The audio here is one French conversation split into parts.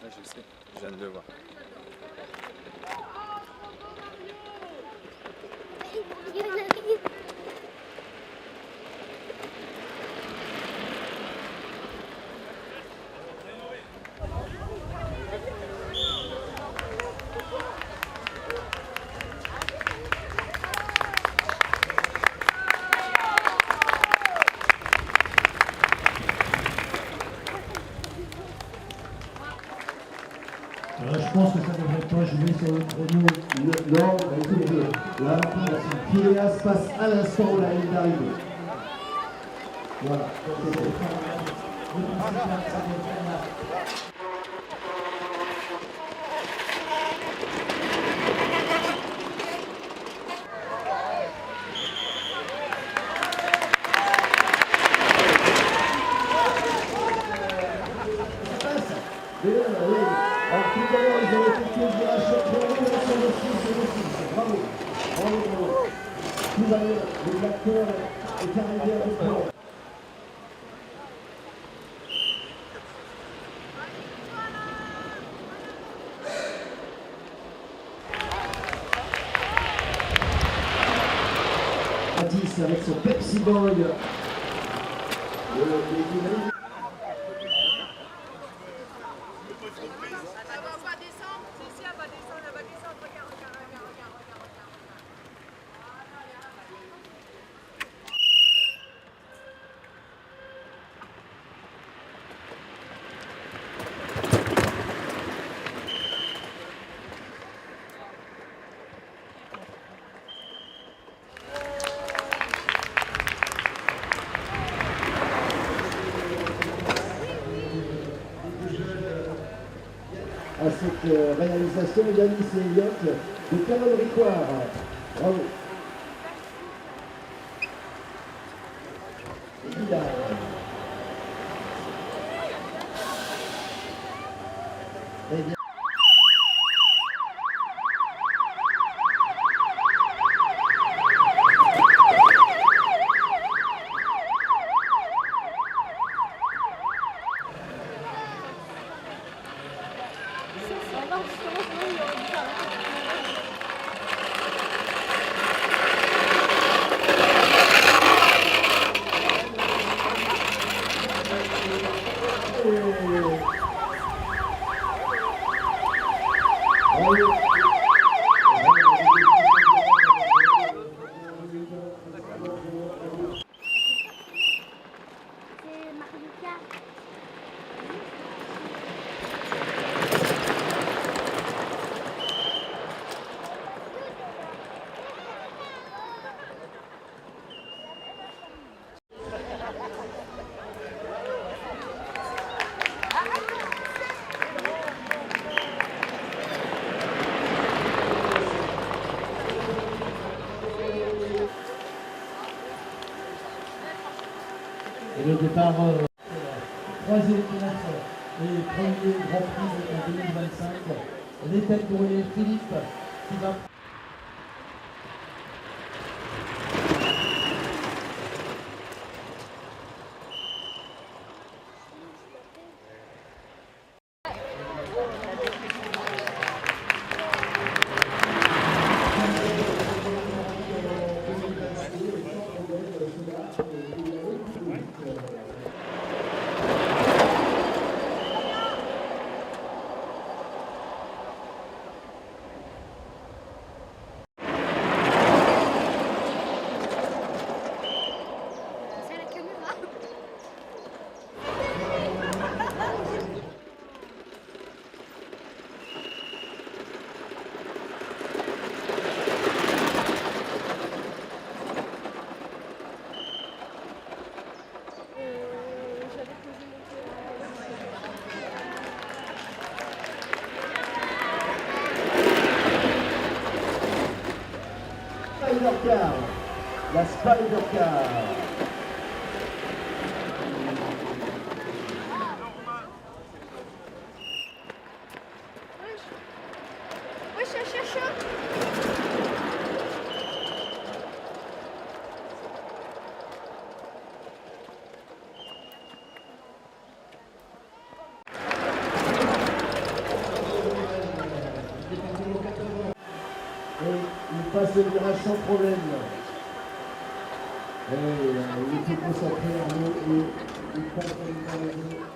Je sais, je viens de le voir. Je pense que ça ne devrait pas jouer sur le chrono. Non, écoutez, la Phileas passe à l'instant la ligne d'arrivée. Voilà. Alors tout à l'heure, ils ont effectué le virage champion, sur le 6 et le 6. Bravo. Bravo, bravo. Tout va bien. Le acteur est arrivé à l'écran. Atis avec son Pepsi Boy. À cette réalisation, Yanis et Elliott de Carole Ricoire. Bravo. Et Vidal. Eh bien. Et le départ, troisième course et premier Grand Prix en 2025. Les têtes brûlées, Philippe qui va... Spider Car, la Spider Car. passe le virage sans problème. Et il était concentré en haut et il passe dans le virage.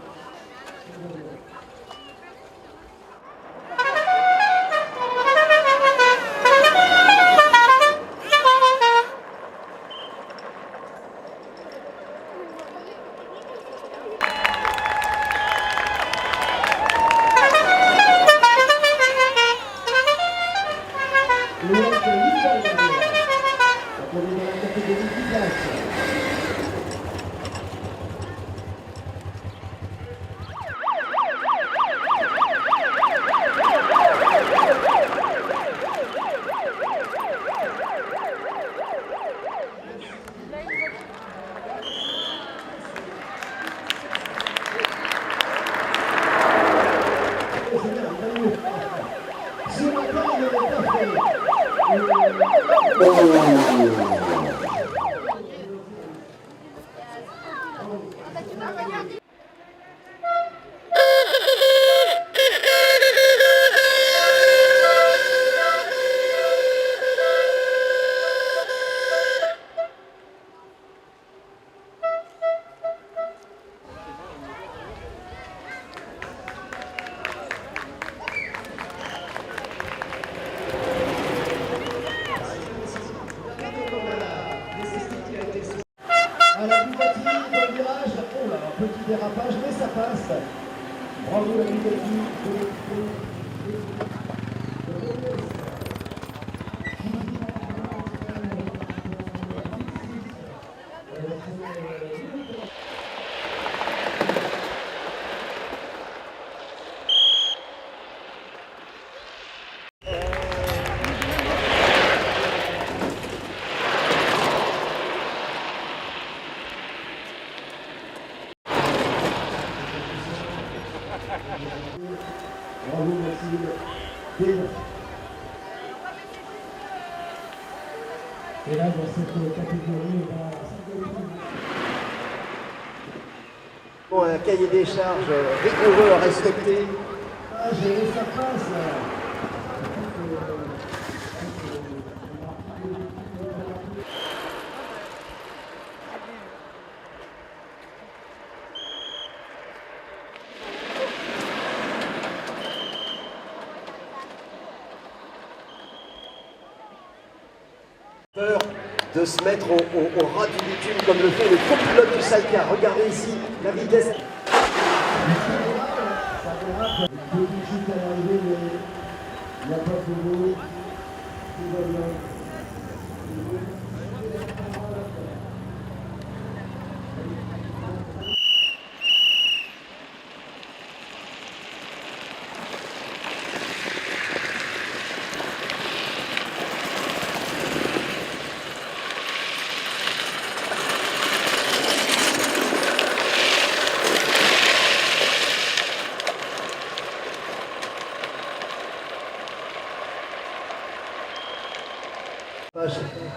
À la Bugatti dans le virage, oh là, un petit dérapage, mais ça passe. Bravo la Bugatti. Bravo Maxime. Et là, dans cette catégorie, on va Bon, un cahier des charges rigoureux à respecter. Ah, j'ai laissé sa place là. Peur de se mettre au ras du bitume comme le fait le copilote du Salka. Regardez ici la vitesse. Ça dérape. Petit chute à l'arrivée, mais il n'y a pas de boulot. Tout va bien.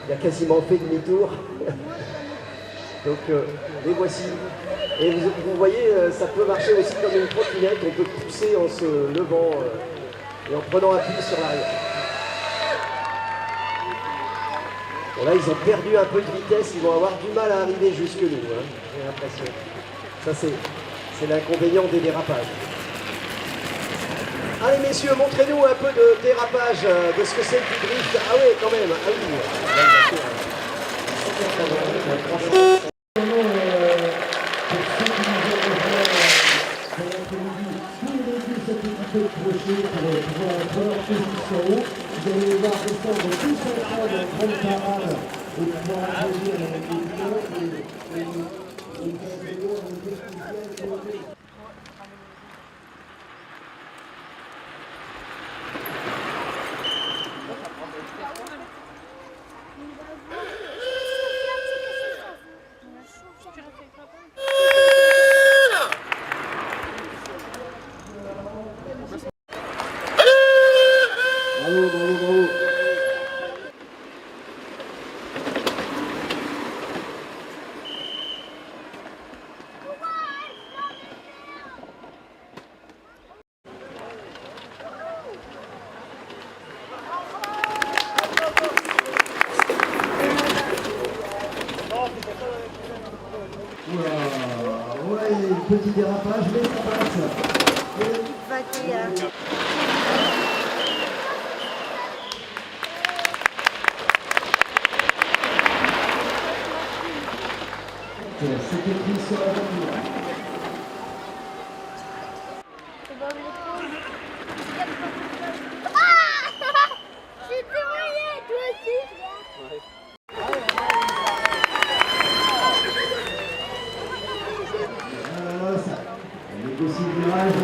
Il a quasiment fait demi-tour. Donc les voici. Et vous voyez, ça peut marcher aussi comme une trottinette. On peut pousser en se levant et en prenant appui sur l'arrière. Bon, là, ils ont perdu un peu de vitesse. Ils vont avoir du mal à arriver jusque nous. Hein, j'ai l'impression. Ça, c'est l'inconvénient des dérapages. Allez messieurs, montrez-nous un peu de dérapage, de ce que c'est que du drift. Ah oui, quand même. Ah oui. Vous allez voir descendre tout son train de grande parade et pouvoir applaudir les Bravo, bravo, bravo. petit dérapage, mais ça passe. Et c'est écrit sur la voiture. J'ai témoigné, toi aussi. Ça. On négocie le virage.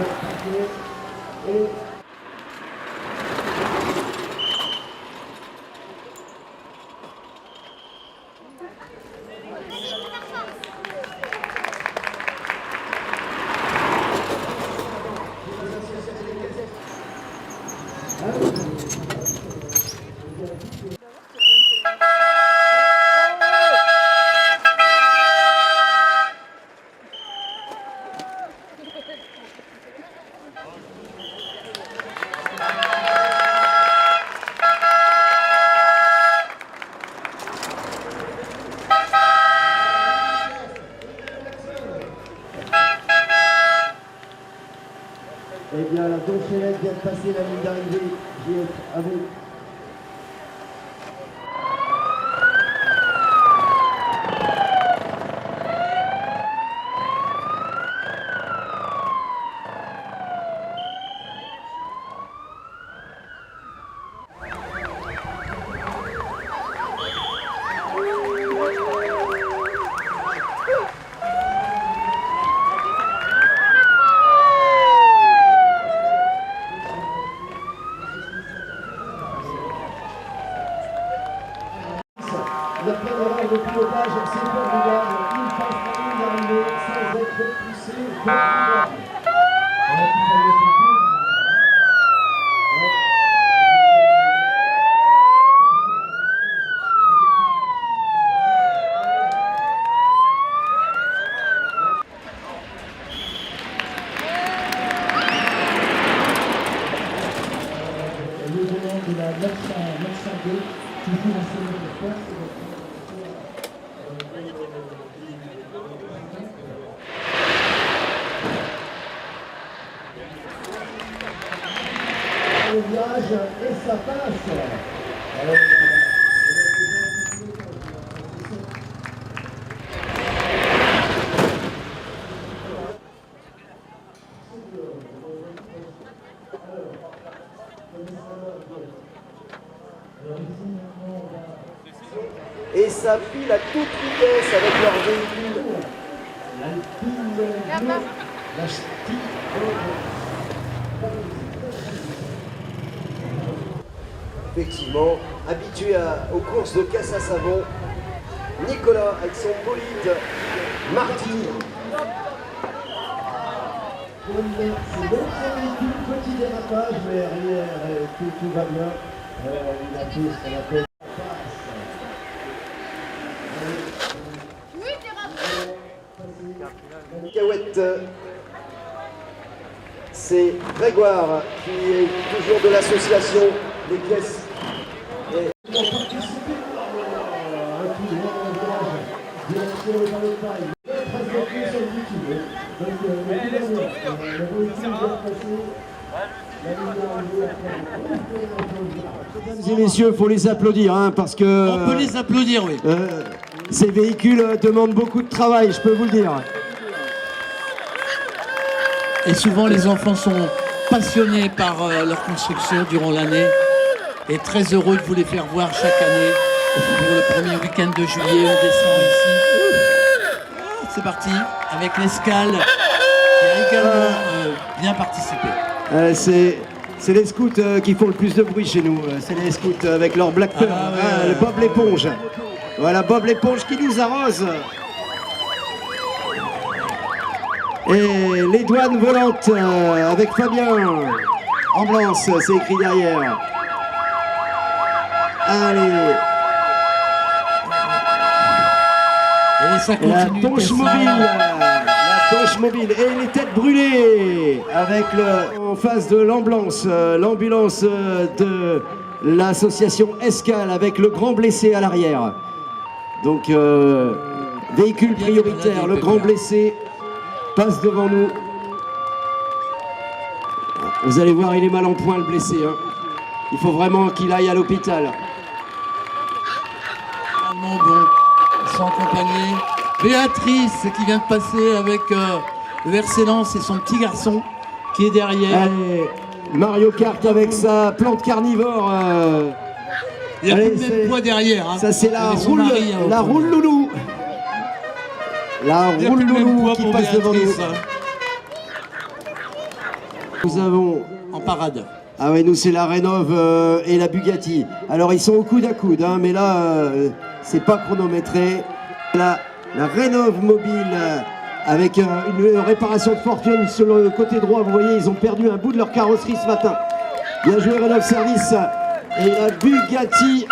Et eh bien, la Donchelette vient de passer la ligne d'arrivée. Juliette, à vous. La première de pilotage, c'est formidable. Il passe la ligne d'arrivée sans être poussé. Formidable. Le volant de la 902, toujours en série de force. Le virage et ça passe. Et ça file à toute vitesse avec leur véhicule. La Steve. Effectivement, habitué aux courses de casse à savon, Nicolas avec son bolide Marty. C'est donc son véhicule, petit dérapage, mais rien, tout va bien. Il a fait ce qu'on appelle Cacahuète. C'est Grégoire qui est toujours de l'association des pièces. Et pour participer à un coup droit dans le virage, direction dans le taille. Presque plus sur le YouTube. Donc, le véhicule vient de passer. La ligne d'arrivée après. Mesdames et messieurs, il faut les applaudir, hein, parce que On peut les applaudir, oui. ces véhicules demandent beaucoup de travail, je peux vous le dire. Et souvent, les enfants sont passionnés par leur construction durant l'année et très heureux de vous les faire voir chaque année. Pour le premier week-end de juillet, on descend ici. C'est parti, avec l'escale qui a également bien participé. C'est les scouts qui font le plus de bruit chez nous. C'est les scouts avec leur Black Pearl, le Bob l'éponge. Voilà, Bob l'éponge qui nous arrose. Et les douanes volantes avec Fabien. Ambulance, c'est écrit derrière. Allez. Et ça Et la continue. tonche mobile. La tonche mobile. Et les têtes brûlées. Avec en face de l'ambulance. L'ambulance de l'association Escale avec le grand blessé à l'arrière. Donc, véhicule prioritaire, le grand blessé. passe devant nous. Vous allez voir, il est mal en point, le blessé. Hein. Il faut vraiment qu'il aille à l'hôpital. Bon, ils sont accompagnés. Béatrice qui vient de passer avec le RC Lens et son petit garçon qui est derrière. Allez, Mario Kart avec sa plante carnivore. Il y a allez, plus de même poids derrière. Hein. Ça c'est la son roule, mari, hein, la roule loulou. La Il y a roule plus de même loulou poids qui pour passe devant nous. Béatrice, hein. Nous avons... En parade. Ah oui, nous c'est la Rénov et la Bugatti. Alors ils sont au coude à coude, hein, mais là c'est pas chronométré. La Rénov mobile avec une réparation de fortune sur le côté droit. Vous voyez, ils ont perdu un bout de leur carrosserie ce matin. Bien joué Rénov Service. Et la Bugatti.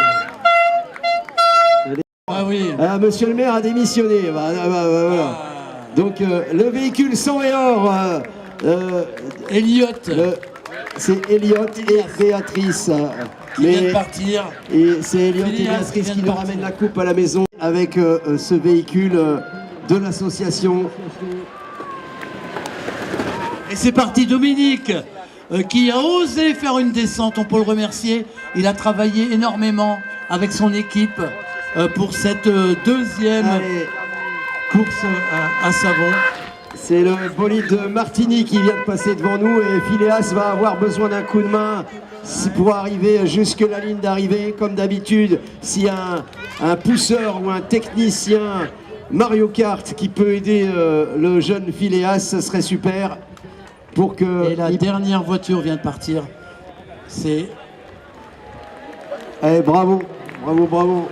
Ah oui. Monsieur le maire a démissionné. Voilà. Donc le véhicule sang et or. Elliot. C'est Elliot et Béatrice. Qui vient de partir. Et c'est Elliot et Phileas Béatrice qui de nous partir. ramènent la coupe à la maison avec ce véhicule de l'association. Et c'est parti, Dominique, qui a osé faire une descente, on peut le remercier. Il a travaillé énormément avec son équipe pour cette deuxième Allez, course à savon. c'est le bolide de Martini qui vient de passer devant nous et Phileas va avoir besoin d'un coup de main pour arriver jusque la ligne d'arrivée. Comme d'habitude, s'il y a un pousseur ou un technicien Mario Kart qui peut aider le jeune Phileas, ce serait super. Pour que Et la dernière voiture vient de partir. C'est Allez, bravo, bravo, bravo.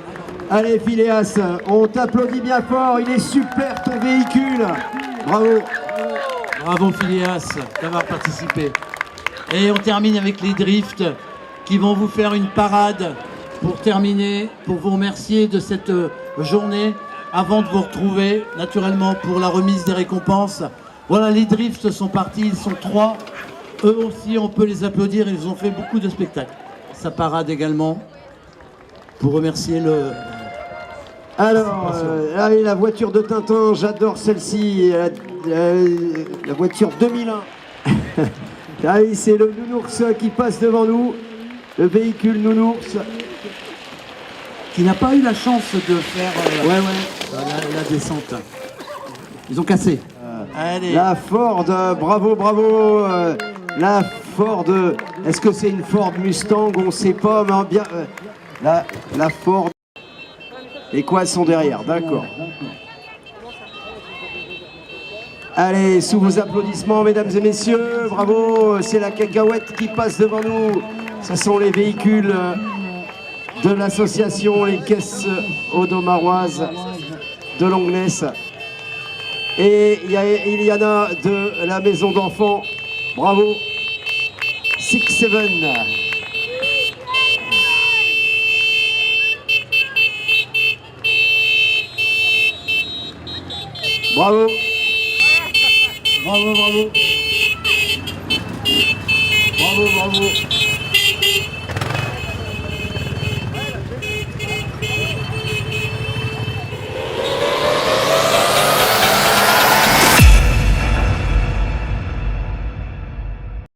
Allez Phileas, on t'applaudit bien fort, il est super ton véhicule. Bravo. bravo Phileas d'avoir participé. Et on termine avec les drifts qui vont vous faire une parade pour terminer, pour vous remercier de cette journée avant de vous retrouver naturellement pour la remise des récompenses. Voilà, les drifts sont partis, ils sont 3. Eux aussi, on peut les applaudir, ils ont fait beaucoup de spectacles. Sa parade également, pour remercier le... Alors, allez, la voiture de Tintin, j'adore celle-ci, la voiture 2001. Allez, c'est le nounours qui passe devant nous, le véhicule nounours. qui n'a pas eu la chance de faire Ouais. la descente. Ils ont cassé. Allez. La Ford, bravo, bravo. La Ford, est-ce que c'est une Ford Mustang? On ne sait pas, mais bien. La Ford. Les quads sont derrière, d'accord. Allez, sous vos applaudissements, mesdames et messieurs, bravo. C'est la cacahuète qui passe devant nous. Ce sont les véhicules de l'association Les Caisses Audomaroises de Longness. Et il y en a de la maison d'enfants. Bravo. 6-7. Bravo. Bravo, bravo. Bravo, bravo.